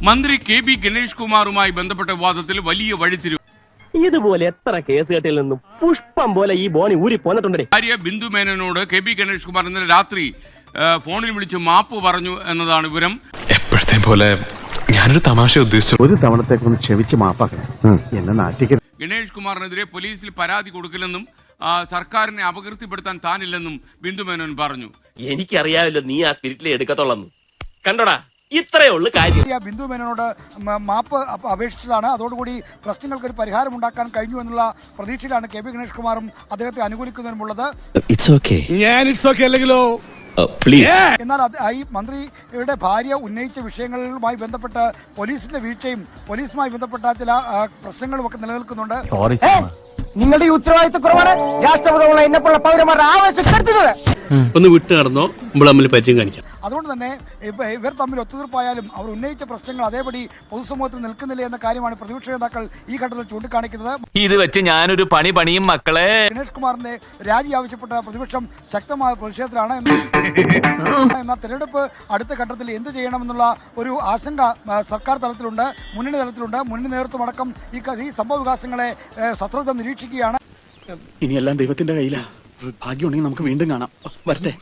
മന്ത്രി കെ.ബി. ഗണേഷ് കുമാറുമായി ബന്ധപ്പെട്ട വിവാദത്തിൽ വലിയ വഴിത്തിരിവ്. ഇതുപോലെ എത്ര കേസ് കെട്ടിൽ നിന്നും പുഷ്പം പോലെ ഈ ബോണി ഊരി പോന്നിട്ടുണ്ടേ. ഭാര്യ ബിന്ദു മേനോനോട് കെ.ബി. ഗണേഷ് കുമാർ ഇന്നലെ രാത്രി ഫോണിൽ വിളിച്ച് മാപ്പ് പറഞ്ഞു എന്നതാണ് വിവരം. എപ്പോഴത്തെ പോലെ ഞാനൊരു തമാശ ഉദ്ദേശിച്ചു. ഒരു തവണത്തേക്കൊന്ന് ക്ഷമിച്ച് മാപ്പാക്കണം. എന്നെ നാട്ടിക്ക് ഗണേഷ് കുമാറിനെതിരെ പോലീസിൽ പരാതി കൊടുക്കില്ലെന്നും സർക്കാരിനെ അപകീർത്തിപ്പെടുത്താൻ താനില്ലെന്നും ബിന്ദു മേനോൻ പറഞ്ഞു. എനിക്കറിയാമല്ലോ നീ ആ സ്പിരിറ്റിലെ എടുക്കത്തുള്ളൂ. കണ്ടോടാ, ഇത്രയേ ഉള്ളു കാര്യം. ബിന്ദു മേനോനോട് മാപ്പ് അപേക്ഷിച്ചതാണ്. അതോടുകൂടി പ്രശ്നങ്ങൾക്ക് ഒരു പരിഹാരം ഉണ്ടാക്കാൻ കഴിഞ്ഞു എന്നുള്ള പ്രതീക്ഷയിലാണ് കെ.ബി. ഗണേഷ് കുമാറും അദ്ദേഹത്തെ അനുകൂലിക്കുന്നതിനുമുള്ളത്. എന്നാൽ ഈ മന്ത്രിയുടെ ഭാര്യ ഉന്നയിച്ച വിഷയങ്ങളുമായി ബന്ധപ്പെട്ട് പോലീസിന്റെ വീഴ്ചയും പോലീസുമായി ബന്ധപ്പെട്ട ചില പ്രശ്നങ്ങളും ഒക്കെ നിലനിൽക്കുന്നുണ്ട്. നിങ്ങളുടെ ഈ ഉത്തരവാദിത്വ കുറവാണ് രാഷ്ട്രപതിയുള്ള എന്നെപ്പോലുള്ള പൗരന്മാരുടെ ആവശ്യം ഒന്ന് വിട്ടു നടന്നോ, നമ്മൾ തമ്മിൽ പരിചയം കാണിക്കാം. അതുകൊണ്ട് തന്നെ ഇവർ തമ്മിൽ ഒത്തുതീർപ്പായാലും അവർ ഉന്നയിച്ച പ്രശ്നങ്ങൾ അതേപടി പൊതുസമൂഹത്തിൽ നിൽക്കുന്നില്ല എന്ന കാര്യമാണ് പ്രതിപക്ഷ നേതാക്കൾ ഈ ഘട്ടത്തിൽ ചൂണ്ടിക്കാണിക്കുന്നത്. ഇത് വെച്ച് ഞാനൊരു പണിയും മക്കളെ. ഗണേഷ് കുമാറിന്റെ രാജി ആവശ്യപ്പെട്ട പ്രതിപക്ഷം ശക്തമായ പ്രതിഷേധത്തിലാണ്. എന്നാൽ തെരഞ്ഞെടുപ്പ് അടുത്ത ഘട്ടത്തിൽ എന്ത് ചെയ്യണമെന്നുള്ള ഒരു ആശങ്ക സർക്കാർ തലത്തിലുണ്ട്, മുന്നണി തലത്തിലുണ്ട്. മുന്നണി നേതൃത്വം അടക്കം ഈ സംഭവ വികാസങ്ങളെ സശ്രദ്ധം നിരീക്ഷിക്കുകയാണ്. ഇനിയെല്ലാം ദൈവത്തിന്റെ കയ്യിലാ. ഭാഗ്യമുണ്ടെങ്കിൽ നമുക്ക് വീണ്ടും കാണാം. വരട്ടെ.